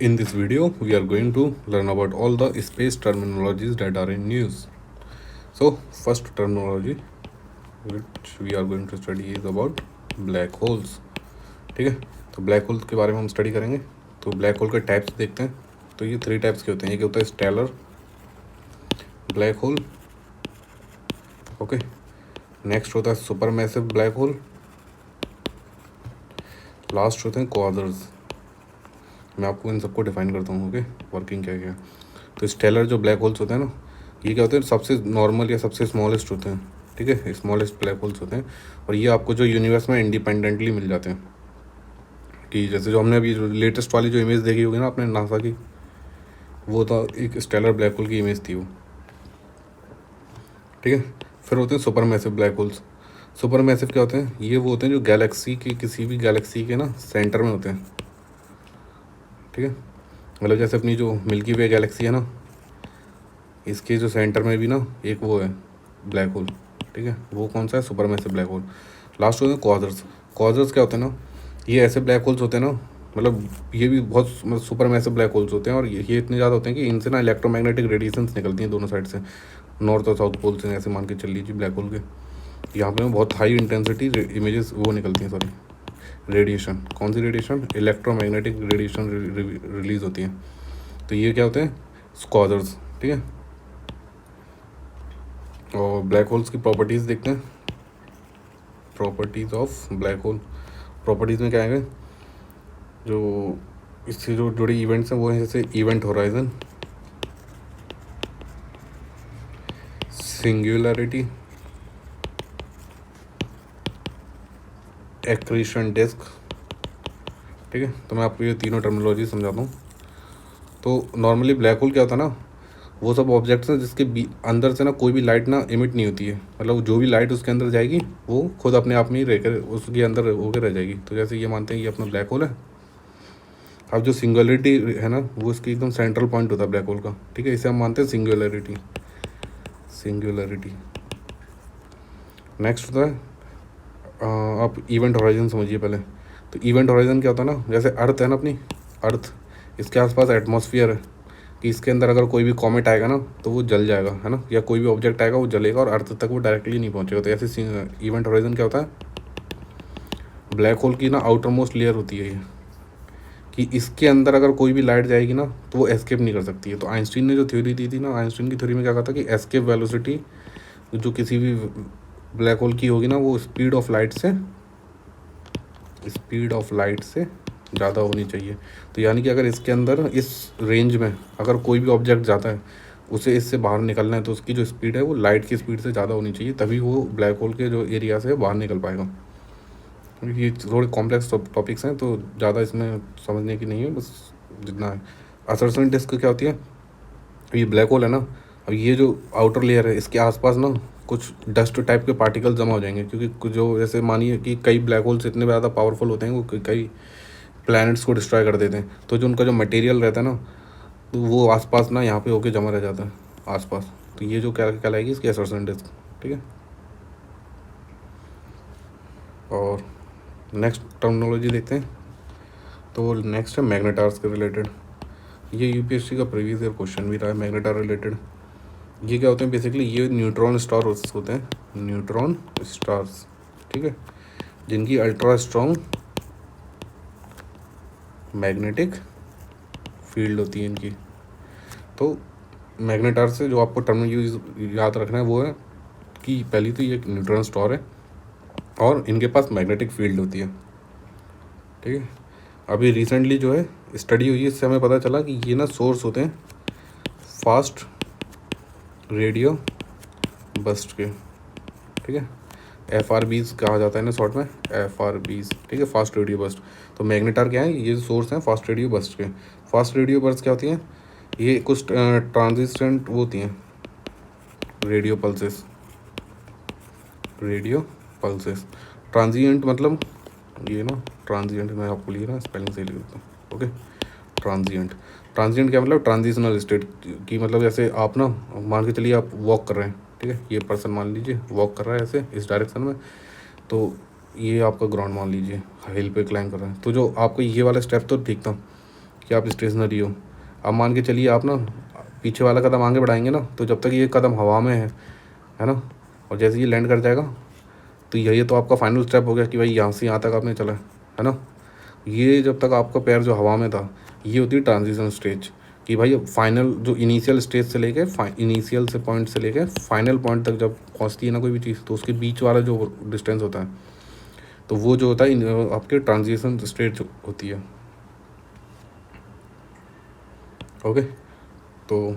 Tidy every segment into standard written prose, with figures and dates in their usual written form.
In this video, we are going to learn about all the space terminologies that are in use. So, first terminology which we are going to study is about black holes. ठीक है, तो black hole के बारे में हम study करेंगे. तो black hole के टाइप्स देखते हैं. तो ये 3 टाइप्स के होते हैं. एक होता है stellar black hole. Okay, next होता है supermassive black hole. Last होते हैं क्वार्टर्स. मैं आपको इन सबको डिफाइन करता हूँ. ओके, वर्किंग क्या क्या. तो स्टेलर जो ब्लैक होल्स होते हैं ना, ये क्या होते हैं, सबसे नॉर्मल या सबसे स्मॉलेस्ट होते हैं. ठीक है, स्मॉलेस्ट ब्लैक होल्स होते हैं. और ये आपको जो यूनिवर्स में इंडिपेंडेंटली मिल जाते हैं. कि जैसे जो हमने अभी जो लेटेस्ट वाली जो इमेज देखी होगी ना आपने नासा की, वो था एक स्टेलर ब्लैक होल की इमेज थी वो. ठीक है, फिर होते हैं super massive black holes. Super massive क्या होते हैं, ये वो होते हैं जो गैलेक्सी के किसी भी गैलेक्सी के ना सेंटर में होते हैं. ठीक है, मतलब जैसे अपनी जो मिल्की वे गैलेक्सी है ना, इसके जो सेंटर में भी ना एक वो है ब्लैक होल. ठीक है, वो कौन सा है, supermassive black hole. Last होते हैं क्वार्टर्स. क्वार्टर्स क्या होते हैं ना, ये ऐसे ब्लैक होल्स होते हैं ना, मतलब ये भी बहुत सुपर मैसिव ब्लैक होल्स होते हैं. और ये इतने ज़्यादा होते हैं कि इनसे ना इलेक्ट्रोमैग्नेटिक रेडिएशंस निकलती हैं दोनों साइड से, नॉर्थ और साउथ पोल से. ऐसे मान के चल लीजिए ब्लैक होल के यहाँ पे बहुत हाई इंटेंसिटी इमेजेस वो निकलती हैं, सॉरी रेडिएशन. कौन सी रेडिएशन, इलेक्ट्रोमैग्नेटिक रेडिएशन रिलीज होती है. तो ये क्या होते हैं, क्वार्टर्स. ठीक है, और ब्लैक होल्स की प्रॉपर्टीज़ देखते हैं. Properties of black hole. Properties में क्या आएगा, जो इससे जो जुड़े इवेंट्स हैं वो हैं जैसे event horizon, singularity, accretion disc. ठीक है, तो मैं आपको ये तीनों टर्मिनोलॉजी समझाता हूँ. तो नॉर्मली ब्लैक होल क्या होता है ना, वो सब ऑब्जेक्ट्स हैं जिसके अंदर से ना कोई भी लाइट ना इमिट नहीं होती है. मतलब जो भी लाइट उसके अंदर जाएगी वो खुद अपने आप में ही रहकर उसके अंदर होकर रह जाएगी. तो जैसे ये मानते हैं ये अपना ब्लैक होल है. अब जो सिंगुलरिटी है ना, वो इसकी एकदम सेंट्रल पॉइंट होता है ब्लैक होल का. ठीक है, इसे हम मानते हैं सिंगुलरिटी. सिंगुलरिटी. नेक्स्ट होता है आप इवेंट होराइजन समझिए पहले. तो इवेंट होराइजन क्या होता है ना, जैसे अर्थ है ना अपनी अर्थ, इसके आसपास एटमॉस्फेयर है कि इसके अंदर अगर कोई भी कॉमेट आएगा ना तो वो जल जाएगा, है ना, या कोई भी ऑब्जेक्ट आएगा वो जलेगा और अर्थ तक वो डायरेक्टली नहीं पहुंचेगा. तो ऐसे इवेंट होराइजन क्या होता है, ब्लैक होल की ना आउटर मोस्ट लेयर होती है ये, कि इसके अंदर अगर कोई भी लाइट जाएगी ना तो वो एस्केप नहीं कर सकती है. तो आइंस्टीन ने जो थ्योरी दी थी ना, आइंस्टीन की थ्योरी में क्या कहा था कि एस्केप वेलोसिटी जो किसी भी ब्लैक होल की होगी ना, वो स्पीड ऑफ लाइट से ज़्यादा होनी चाहिए. तो यानी कि अगर इसके अंदर इस रेंज में अगर कोई भी ऑब्जेक्ट जाता है, उसे इससे बाहर निकलना है, तो उसकी जो स्पीड है वो लाइट की स्पीड से ज़्यादा होनी चाहिए, तभी वो ब्लैक होल के जो एरिया से बाहर निकल पाएगा. ये थोड़े कॉम्प्लेक्स टॉपिक्स हैं तो ज़्यादा इसमें समझने की नहीं है, बस जितना है. असर्शन डिस्क क्या होती है, ये ब्लैक होल है ना, अब ये जो आउटर लेयर है इसके आसपास ना कुछ डस्ट टाइप के पार्टिकल जमा हो जाएंगे. क्योंकि जो जैसे मानिए कि कई ब्लैक होल्स इतने ज़्यादा पावरफुल होते हैं वो कई प्लैनेट्स को डिस्ट्रॉय कर देते हैं. तो जो उनका जो मटेरियल रहता है ना, तो वो आसपास ना यहाँ पे होके जमा रह जाता है आसपास. तो ये जो क्या कहलाएगी इसकी असर्शन डिस्क. ठीक है, और नेक्स्ट टर्मिनोलॉजी देखते हैं. तो नेक्स्ट है मैग्नेटार्स के रिलेटेड. ये यूपीएससी का प्रीवियस ईयर क्वेश्चन भी रहा है मैग्नेटार रिलेटेड. ये क्या होते हैं बेसिकली, ये न्यूट्रॉन स्टार होते हैं, न्यूट्रॉन स्टार्स. ठीक है, जिनकी अल्ट्रा स्ट्रॉन्ग मैग्नेटिक फील्ड होती है इनकी. तो मैग्नेटार से जो आपको टर्म यूज याद रखना है वो है कि पहली तो ये न्यूट्रॉन स्टार है और इनके पास मैग्नेटिक फील्ड होती है. ठीक है, अभी रिसेंटली जो है स्टडी हुई है, इससे हमें पता चला कि ये ना सोर्स होते हैं फास्ट रेडियो बस्ट के. ठीक है, FRBs कहा जाता है ना शॉर्ट में, FRBs. ठीक है, फास्ट रेडियो बस्ट. तो मैग्नेटार क्या है, ये सोर्स हैं फास्ट रेडियो बस्ट के. फास्ट रेडियो बस्ट क्या होती हैं, ये कुछ ट्रांजिस्टेंट वो होती हैं, रेडियो पल्सेस. ट्रांजिएंट मतलब ये ना, ट्रांजिएंट मैं आपको लिख रहा स्पेलिंग से लिख देता हूँ. ओके, ट्रांजिएंट क्या मतलब, ट्रांजिशनल स्टेट की. मतलब जैसे आप ना मान के चलिए आप वॉक कर रहे हैं. ठीक है, ये पर्सन मान लीजिए वॉक कर रहा है ऐसे इस डायरेक्शन में, तो ये आपका ग्राउंड मान लीजिए हिल पे क्लाइंब कर रहा है. तो जो आपको ये वाला स्टेप तो ठीक था कि आप स्टेशनरी हो। अब मान के चलिए आप ना पीछे वाला कदम आगे बढ़ाएंगे ना, तो जब तक ये कदम हवा में है ना, और जैसे ये लैंड कर जाएगा तो यही तो आपका फाइनल स्टेप हो गया कि भाई यहाँ से यहाँ तक आपने चला है ना। ये जब तक आपका पैर जो हवा में था, ये होती है ट्रांजिशन स्टेज, कि भाई फाइनल जो इनिशियल स्टेज से लेके इनिशियल से पॉइंट से लेके फाइनल पॉइंट तक जब पहुँचती है ना कोई भी चीज़, तो उसके बीच वाला जो डिस्टेंस होता है, तो वो जो होता है आपके ट्रांजिशन स्टेज होती है। ओके, तो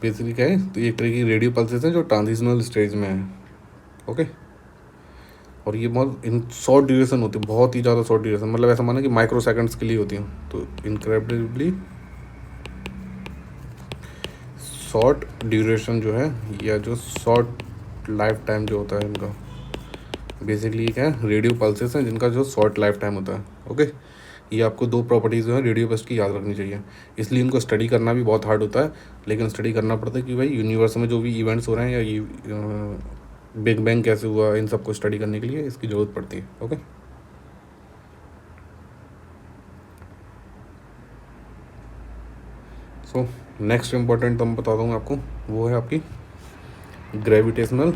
बेसिकली क्या है, तो ये एक तरह की रेडियो पल्सेस हैं जो ट्रांजिशनल स्टेज में है। ओके, और ये बहुत इन शॉर्ट ड्यूरेशन होती है, बहुत ही ज़्यादा शॉर्ट ड्यूरेशन, मतलब ऐसा माना कि माइक्रो सेकंड्स के लिए होती हैं, तो इनक्रेडिबली शॉर्ट ड्यूरेशन जो है, या जो शॉर्ट लाइफ टाइम जो होता है इनका, बेसिकली क्या है, रेडियो पल्सेस हैं जिनका जो शॉर्ट लाइफ टाइम होता है। ओके, ये आपको दो प्रॉपर्टीज़ जो है रेडियो बस्ट की याद रखनी चाहिए, इसलिए इनको स्टडी करना भी बहुत हार्ड होता है, लेकिन स्टडी करना पड़ता है कि भाई यूनिवर्स में जो भी इवेंट्स हो रहे हैं, या ये बिग बैंग कैसे हुआ, इन सबको स्टडी करने के लिए इसकी ज़रूरत पड़ती है। ओके, सो नेक्स्ट इम्पॉर्टेंट तो मैं बता दूँगा आपको, वो है आपकी gravitational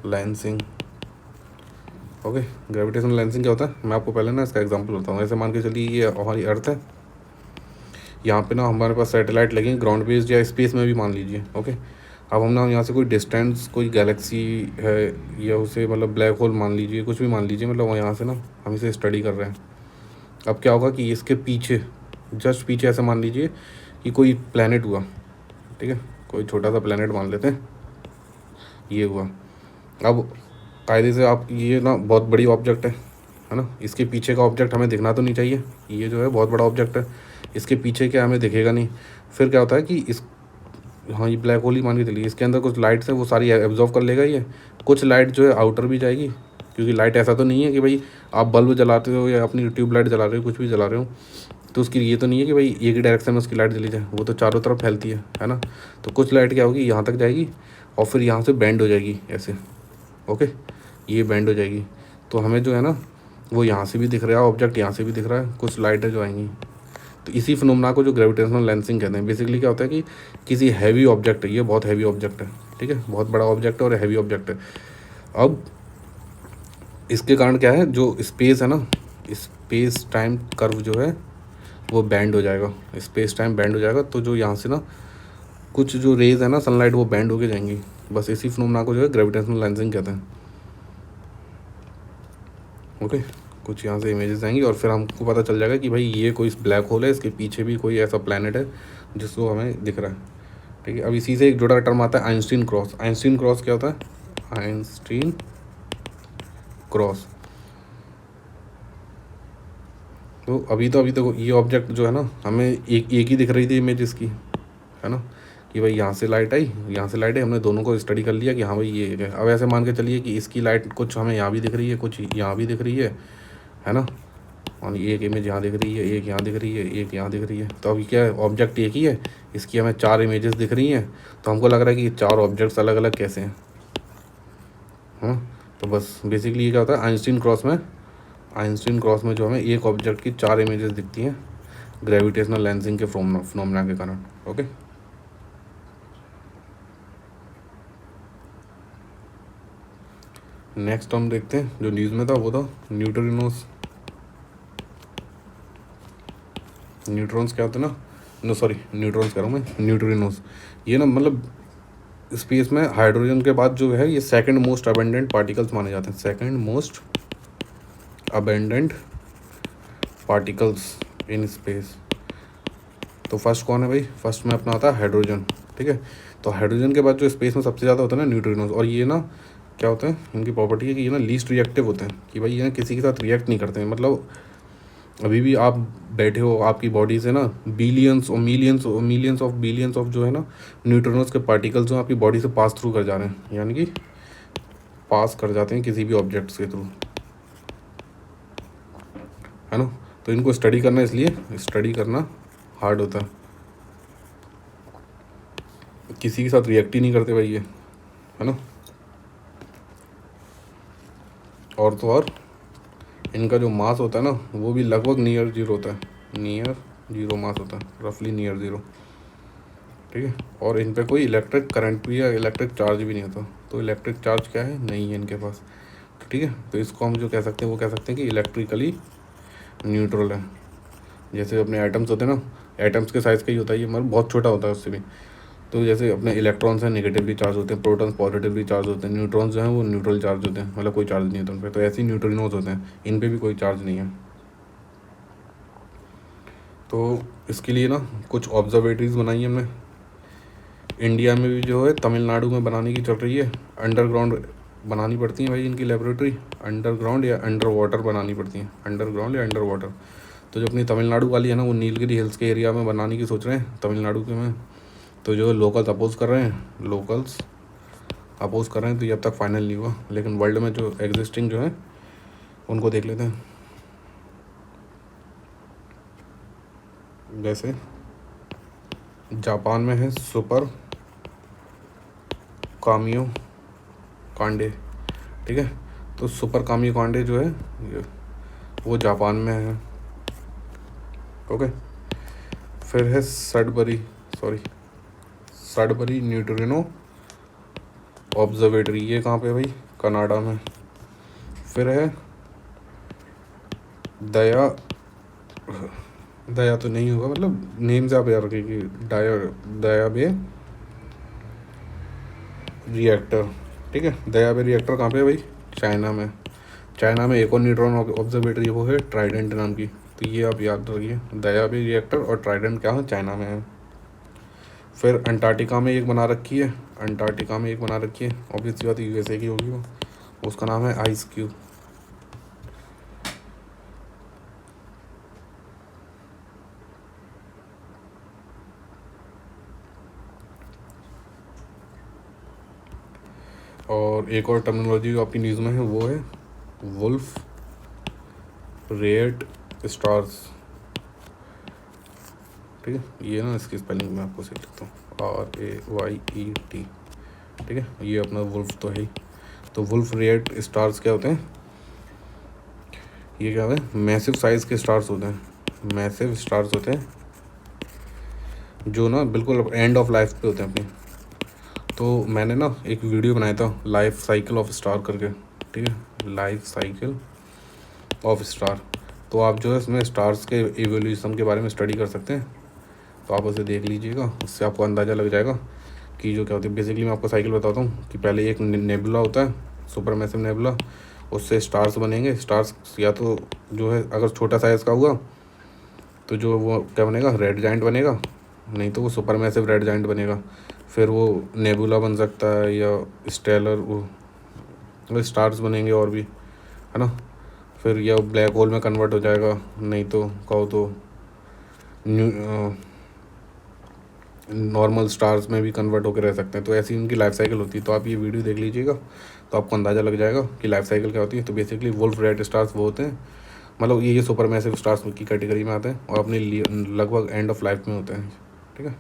lensing. Okay, gravitational lensing क्या होता है, मैं आपको पहले ना इसका एग्जांपल बताऊँ। ऐसे मान के चलिए ये हमारी अर्थ है, यहाँ पे ना हमारे पास सैटेलाइट लगे ग्राउंड बेस्ड या स्पेस में भी मान लीजिए। ओके, अब हम ना यहाँ से कोई डिस्टेंस, कोई गैलेक्सी है, या उसे मतलब ब्लैक होल मान लीजिए, कुछ भी मान लीजिए, मतलब वो यहाँ से ना हम इसे स्टडी कर रहे हैं। अब क्या होगा कि इसके पीछे, जस्ट पीछे ऐसे मान लीजिए कि कोई प्लैनेट हुआ, ठीक है, कोई छोटा सा प्लैनेट मान लेते हैं, ये हुआ। अब कायदे से आप, ये ना बहुत बड़ी ऑब्जेक्ट है ना, इसके पीछे का ऑब्जेक्ट हमें दिखना तो नहीं चाहिए, ये जो है बहुत बड़ा ऑब्जेक्ट है, इसके पीछे क्या हमें दिखेगा नहीं। फिर क्या होता है कि इस, हाँ ये ब्लैक होल ही मान के चलिए, इसके अंदर कुछ लाइट्स है वो सारी एब्जॉर्व कर लेगा ये, कुछ लाइट जो है आउटर भी जाएगी, क्योंकि लाइट ऐसा तो नहीं है कि भाई आप बल्ब जलाते हो या अपनी ट्यूबलाइट जला रहे हो, कुछ भी जला रहे हो, तो उसकी ये तो नहीं है कि भाई एक ही डायरेक्शन में उसकी लाइट जली जाए, वो तो चारों तरफ फैलती है ना। तो कुछ लाइट क्या होगी, यहाँ तक जाएगी और फिर यहाँ से बैंड हो जाएगी ऐसे। ओके, ये बैंड हो जाएगी, तो हमें जो है ना वो यहाँ से भी दिख रहा है ऑब्जेक्ट, यहाँ से भी दिख रहा है, कुछ लाइटें जो आएंगी। तो इसी फिनोमेना को जो ग्रेविटेशनल लेंसिंग कहते हैं। बेसिकली क्या होता है कि किसी हैवी ऑब्जेक्ट है, ये बहुत हैवी ऑब्जेक्ट है, ठीक है, बहुत बड़ा ऑब्जेक्ट है और हैवी ऑब्जेक्ट है। अब इसके कारण क्या है, जो स्पेस है ना, स्पेस टाइम कर्व जो है वो बैंड हो जाएगा, स्पेस टाइम बैंड हो जाएगा। तो जो यहाँ से ना कुछ जो रेज है ना सनलाइट, वो बैंड होके जाएंगी। बस इसी फिनोमेना को जो है ग्रेविटेशनल लेंसिंग कहते हैं। ओके, कुछ यहाँ से इमेजेस आएंगी और फिर हमको पता चल जाएगा कि भाई ये कोई ब्लैक होल है, इसके पीछे भी कोई ऐसा प्लैनेट है जिसको हमें दिख रहा है, ठीक है। अब इसी से एक जुड़ा टर्म आता है आइंस्टीन क्रॉस। आइंस्टीन क्रॉस क्या होता है, आइंस्टीन क्रॉस। तो अभी तो ये ऑब्जेक्ट जो है ना, हमें एक ही दिख रही थी इमेज इसकी, है ना, कि भाई यहाँ से लाइट आई, यहाँ से लाइट आई, हमने दोनों को स्टडी कर लिया कि हाँ भाई ये है। अब ऐसे मान के चलिए कि इसकी लाइट कुछ हमें यहाँ भी दिख रही है, कुछ यहाँ भी दिख रही है ना, और एक इमेज यहाँ दिख रही है, एक यहाँ दिख रही है, एक यहाँ दिख रही है। तो अभी क्या है, ऑब्जेक्ट एक ही है, इसकी हमें 4 इमेजेस दिख रही हैं, तो हमको लग रहा है कि ये 4 ऑब्जेक्ट्स अलग अलग कैसे हैं, हाँ। तो बस बेसिकली ये क्या होता है, आइंस्टीन क्रॉस में जो हमें एक ऑब्जेक्ट की 4 इमेजेस दिखती हैं ग्रेविटेशनल लेंसिंग के फिनोमेना के कारण। ओके, नेक्स्ट हम देखते हैं, जो न्यूज़ में था वो था न्यूट्रिनोस। न्यूट्रॉन्स क्या होते हैं ना, नो सॉरी न्यूट्रॉन्स कह रहा हूँ मैं, न्यूट्रिनोस। ये ना मतलब स्पेस में हाइड्रोजन के बाद जो है ये सेकंड मोस्ट अबेंडेंट पार्टिकल्स माने जाते हैं, second most abundant particles in space. तो फर्स्ट कौन है भाई, फर्स्ट में अपना आता है हाइड्रोजन, ठीक है। तो हाइड्रोजन के बाद जो स्पेस में सबसे ज़्यादा होता है ना न्यूट्रिनोस, और ये ना क्या होता है, इनकी प्रॉपर्टी है कि ये ना लीस्ट रिएक्टिव होते हैं, कि भाई ये ना किसी के साथ रिएक्ट नहीं करते हैं। मतलब अभी भी आप बैठे हो, आपकी बॉडी से ना बिलियंस और मिलियंस ऑफ जो है ना न्यूट्रिनोस के पार्टिकल्स जो आपकी बॉडी से पास थ्रू कर जा रहे हैं, यानी कि पास कर जाते हैं किसी भी ऑब्जेक्ट्स के थ्रू, है ना। तो इनको स्टडी करना, इसलिए स्टडी करना हार्ड होता है, किसी के साथ रिएक्ट ही नहीं करते भाई ये, है ना। और तो और इनका जो मास होता है ना वो भी लगभग नियर जीरो होता है, नियर जीरो मास होता है, रफली नियर ज़ीरो, ठीक है। और इन पे कोई इलेक्ट्रिक करंट भी या इलेक्ट्रिक चार्ज भी नहीं होता। तो इलेक्ट्रिक चार्ज क्या है, नहीं है इनके पास, ठीक है। तो इसको हम जो कह सकते हैं वो कह सकते हैं कि इलेक्ट्रिकली न्यूट्रल है। जैसे अपने एटम्स होते हैं ना, एटम्स के साइज़ का ही होता है ये, मतलब बहुत छोटा होता है उससे भी। तो जैसे अपने इलेक्ट्रॉन्स हैं नेगेटिवली चार्ज होते हैं, प्रोटॉन्स पॉजिटिवली चार्ज होते हैं, न्यूट्रॉन्स जो हैं वो न्यूट्रल चार्ज होते हैं, मतलब कोई चार्ज नहीं होता उन पर। तो ऐसे ही न्यूट्रिनोज होते हैं, इन पर भी कोई चार्ज नहीं है। तो इसके लिए ना कुछ ऑब्जर्वेटरीज बनाई हमने। इंडिया में भी जो है तमिलनाडु में बनाने की चल रही है। अंडरग्राउंड बनानी पड़ती है भाई इनकी लेबोरेटरी, अंडरग्राउंड या अंडर वाटर बनानी पड़ती हैं, अंडरग्राउंड या अंडर वाटर। तो जो अपनी तमिलनाडु वाली है ना वो नीलगिरी हिल्स के एरिया में बनाने की सोच रहे हैं, तमिलनाडु के में। तो जो लोकल्स अपोज कर रहे हैं, लोकल्स अपोज कर रहे हैं, तो ये अब तक फाइनल नहीं हुआ। लेकिन वर्ल्ड में जो एग्जिस्टिंग जो है उनको देख लेते हैं। जैसे जापान में है सुपर कामियो कांडे, ठीक है। तो सुपर कामियो कांडे जो है वो जापान में है, ओके। फिर है सडबरी न्यूट्रिनो ऑब्जर्वेटरी, ये कहाँ पे भाई, कनाडा में। फिर है दया तो नहीं होगा, मतलब नेम से आप याद रखिए, दयाबे रिएक्टर, ठीक है। दयाबे रिएक्टर कहाँ पे है भाई, चाइना में। चाइना में एक और न्यूट्रॉन ऑब्जर्वेटरी वो है ट्राइडेंट नाम की। तो ये आप याद रखिए, दयाबे रिएक्टर और ट्राइडेंट क्या है, चाइना में है। फिर अंटार्कटिका में एक बना रखी है, ऑब्वियसली बात यूएसए की होगी वो, उसका नाम है आइस क्यूब। और एक और टर्मिनोलॉजी जो आपकी न्यूज़ में है वो है वुल्फ रेट स्टार्स, ठीक है। ये ना इसकी स्पेलिंग मैं आपको सही लिखता हूँ, RAYET, ठीक है। ये अपना वुल्फ तो है ही। तो वुल्फ रेट स्टार्स क्या होते हैं, ये क्या होते हैं, मैसिव साइज़ के स्टार्स होते हैं, मैसिव स्टार्स होते हैं जो ना बिल्कुल एंड ऑफ लाइफ पे होते हैं अपनी। तो मैंने ना एक वीडियो बनाया था लाइफ साइकिल ऑफ स्टार करके, ठीक है, लाइफ साइकिल ऑफ स्टार। तो आप जो है इसमें स्टार्स के एवोल्यूशन के बारे में स्टडी कर सकते हैं, तो आप उसे देख लीजिएगा, उससे आपको अंदाज़ा लग जाएगा कि जो क्या होती है। बेसिकली मैं आपको साइकिल बताता हूँ कि पहले एक नेबुला होता है, सुपर मैसिव नेबुला, उससे स्टार्स बनेंगे। स्टार्स या तो जो है अगर छोटा साइज़ का हुआ तो जो वो क्या बनेगा, रेड जाइंट बनेगा, नहीं तो वो सुपर मैसिव रेड जाइंट बनेगा। फिर वो नेबुला बन सकता है या स्टेलर, वो स्टार्स बनेंगे और भी, है ना। फिर या ब्लैक होल में कन्वर्ट हो जाएगा, नहीं तो कहो तो नॉर्मल स्टार्स में भी कन्वर्ट होकर रह सकते हैं। तो ऐसी उनकी लाइफ साइकिल होती है। तो आप ये वीडियो देख लीजिएगा तो आपको अंदाज़ा लग जाएगा कि लाइफ साइकिल क्या होती है। तो बेसिकली वुल्फ रेड स्टार्स वो होते हैं, मतलब ये सुपर मैसिव स्टार्स की कैटेगरी में आते हैं और अपने लगभग एंड ऑफ लाइफ में होते हैं, ठीक है।